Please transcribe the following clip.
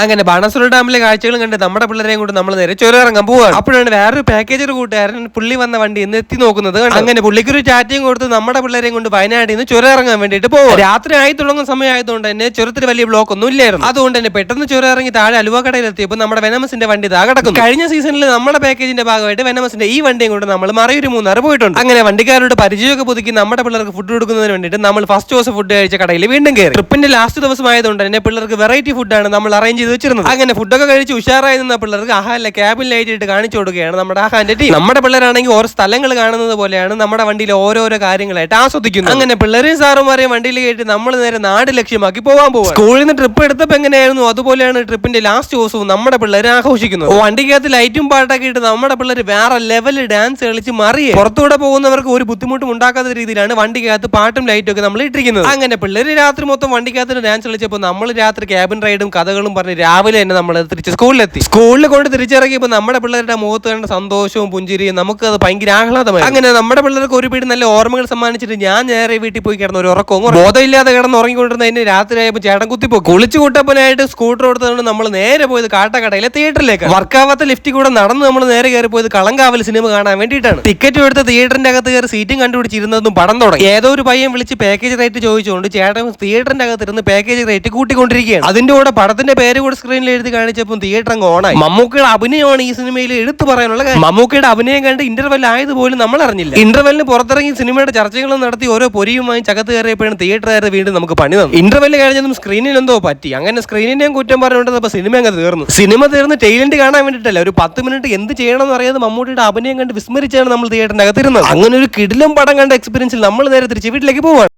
അങ്ങനെ ബാണാസുര ഡാമിലെ കാഴ്ചകളും കണ്ട് നമ്മുടെ പിള്ളേരെയും കൊണ്ട് നമ്മൾ നേരെ ചുരമിറങ്ങാൻ പോവുകയാണ്. അപ്പോഴാണ് വേറൊരു പാക്കേജ് കൂട്ടുകാരൻ പുള്ളി വന്ന വണ്ടി ഇന്ന് എത്തി നോക്കുന്നത്. അങ്ങനെ പുള്ളിക്കൊരു ചാറ്റയും കൊടുത്ത് നമ്മുടെ പിള്ളേരെയും കൊണ്ട് വയനാട്ടിൽ നിന്ന് ചുരമിറങ്ങാൻ വേണ്ടിയിട്ട് പോകും. രാത്രി ആയി തുടങ്ങുന്ന സമയമായതുകൊണ്ട് തന്നെ ചുരത്തിൽ വലിയ ബ്ലോക്ക് ഒന്നും ഇല്ലായിരുന്നു. അതുകൊണ്ട് തന്നെ പെട്ടെന്ന് ചുരമിറങ്ങി താഴെ അലുവ കടയിൽ എത്തിയപ്പോൾ നമ്മുടെ വെനമസിന്റെ വണ്ടി താ കിടക്കുന്നു. കഴിഞ്ഞ സീസണിൽ നമ്മുടെ പാക്കേജിന്റെ ഭാഗമായിട്ട് വെനമസിന്റെ ഈ വണ്ടിയും കൊണ്ട് നമ്മൾ മറയൂർ മൂന്നാർ പോയിട്ടുണ്ട്. അങ്ങനെ വണ്ടിക്കാരുടെ പരിചയമൊക്കെ പുതുക്കി നമ്മുടെ പിള്ളേർക്ക് ഫുഡ് കൊടുക്കുന്നതിന് വേണ്ടിയിട്ട് നമ്മൾ ഫസ്റ്റ് ദിവസം ഫുഡ് കഴിച്ച കടയിൽ വീണ്ടും കയറി. ട്രിപ്പിന്റെ ലാസ്റ്റ് ദിവസമായതുകൊണ്ട് തന്നെ പിള്ളേർക്ക് വെറൈറ്റി ഫുഡാണ് നമ്മൾ അറേഞ്ച് ചെയ്ത് വെച്ചിരുന്നത്. അങ്ങനെ ഫുഡൊക്കെ കഴിച്ച് ഉഷാറായി നിന്ന പിള്ളേർക്ക് ആഹാല്ല ക്യാബിൻ ലൈറ്റ് ഇട്ട് കാണിച്ചു കൊടുക്കുകയാണ് നമ്മുടെ ആഹാന്റെ ടീം. നമ്മുടെ പിള്ളേരാണെങ്കിൽ ഓരോ സ്ഥലങ്ങൾ കാണുന്നത് പോലെയാണ് നമ്മുടെ വണ്ടിയിൽ ഓരോരോ കാര്യങ്ങളായിട്ട് ആസ്വദിക്കുന്നത്. അങ്ങനെ പിള്ളേരെയും സാറുമാരെയും വണ്ടിയിൽ കയറ്റി നമ്മൾ നേരെ നാട് ലക്ഷ്യമാക്കി പോകാൻ പോകും. സ്കൂളിൽ നിന്ന് ട്രിപ്പ് എടുത്തപ്പോൾ എങ്ങനെയായിരുന്നു അതുപോലെയാണ് ട്രിപ്പിന്റെ ലാസ്റ്റ് ദിവസവും നമ്മുടെ പിള്ളേരെ ആഘോഷിക്കുന്നത്. വണ്ടിക്കകത്ത് ലൈറ്റും പാട്ടൊക്കെ ഇട്ട് നമ്മുടെ പിള്ളേർ വേറെ ലെവലിൽ ഡാൻസ് കളിച്ച് മറിയെ. പുറത്തൂടെ പോകുന്നവർക്ക് ഒരു ബുദ്ധിമുട്ടും ഉണ്ടാക്കാത്ത രീതിയിലാണ് വണ്ടിക്കകത്ത് പാട്ടും ലൈറ്റും ഒക്കെ നമ്മൾ ഇട്ടിരിക്കുന്നത്. അങ്ങനെ പിള്ളേർ രാത്രി മൊത്തം വണ്ടിക്കകത്ത് ഡാൻസ് കളിച്ചപ്പോൾ നമ്മൾ രാത്രി ക്യാബിൻ റൈഡും കഥകളും പറഞ്ഞ് രാവിലെ തന്നെ നമ്മൾ തിരിച്ച് സ്കൂളിലെത്തി. സ്കൂളിൽ കൊണ്ട് തിരിച്ചിറങ്ങിയപ്പോൾ നമ്മുടെ പിള്ളേരുടെ മുഖത്ത് കണ്ട സന്തോഷവും പുഞ്ചിരിയും നമുക്ക് അത് ഭയങ്കര ആഹ്ലാദമായി. അങ്ങനെ നമ്മുടെ പിള്ളേർക്ക് ഒരു പിടി നല്ല ഓർമ്മകൾ സമ്മാനിച്ചിട്ട് ഞാൻ നേരെ വീട്ടിൽ പോയി കിടന്ന ഒരു ഉറക്കവും ബോധമില്ലാതെ കിടന്ന് ഉറങ്ങിക്കൊണ്ടിരുന്നതിന് രാത്രിയായപ്പോൾ ചേട്ടൻ കുത്തിപ്പോയി. കുളിച്ചു കൂട്ടപ്പനായിട്ട് സ്കൂട്ടർ എടുത്തുകൊണ്ട് നമ്മൾ നേരെ പോയത് കാട്ടക്കടയിലെ തിയേറ്ററിലേക്ക്. വർക്കാവാത്ത ലിഫ്റ്റിൽ കൂടെ നടന്ന് നമ്മൾ നേരെ കയറി പോയത് കളങ്കാവൽ സിനിമ കാണാൻ വേണ്ടിയിട്ടാണ്. ടിക്കറ്റ് എടുത്ത് തിയേറ്ററിന്റെ അകത്ത് കയറി സീറ്റും കണ്ടുപിടിച്ചിരുന്നതും പടം തുടങ്ങി. ഏതോ ഒരു പയ്യൻ വിളിച്ച് പാക്കേജ് റേറ്റ് ചോദിച്ചുകൊണ്ട് ചേട്ടൻ തിയേറ്ററിന്റെ അകത്തിരുന്ന് പാക്കേജ് റേറ്റ് കൂട്ടിക്കൊണ്ടിരിക്കുകയാണ്. അതിന്റെ കൂടെ പടത്തിന്റെ പേര് കൂടെ സ്ക്രീനിൽ എഴുതി കാണിച്ചപ്പോൾ തിയേറ്റർ അങ്ങ് ഓണായി. മമ്മൂക്കയുടെ അഭിനയമാണ് ഈ സിനിമയിൽ എടുത്തു പറയാനുള്ള കാര്യം. മമ്മൂക്കയുടെ അഭിനയം കണ്ട് ഇന്റർവെൽ ആയതുപോലും നമ്മൾ അറിഞ്ഞില്ല. ഇന്റർവെല്ലിന് പുറത്തിറങ്ങി സിനിമയുടെ ചർച്ചകളും നടത്തി ഓരോ പൊരിയുമായി ചകത്ത് കയറിയപ്പോഴും തിയേറ്ററുകാരെ വീണ്ടും നമുക്ക് പണി തന്നു. ഇന്റർവെല്ല് കഴിഞ്ഞതും സ്ക്രീനിൽ എന്തോ പറ്റി. അങ്ങനെ സ്ക്രീനിന്റെയും കുറ്റം പറഞ്ഞുകൊണ്ടപ്പോൾ സിനിമ അങ്ങ് തീർന്നു. സിനിമ തീർന്ന് ടൈലന്റ് കാണാൻ വേണ്ടിയിട്ടല്ല, ഒരു 10 മിനിറ്റ് എന്ത് ചെയ്യണമെന്ന് അറിയാതെ മമ്മൂട്ടിയുടെ അഭിനയം കണ്ട് വിസ്മരിച്ചാണ് നമ്മൾ തിയേറ്ററിന്റെ അകത്തിരുന്നത്. അങ്ങനെ ഒരു കിടിലം പടം കണ്ട എക്സ്പീരിയൻസിൽ നമ്മൾ നേരെ തിരിച്ച് വീട്ടിലേക്ക് പോവാണ്.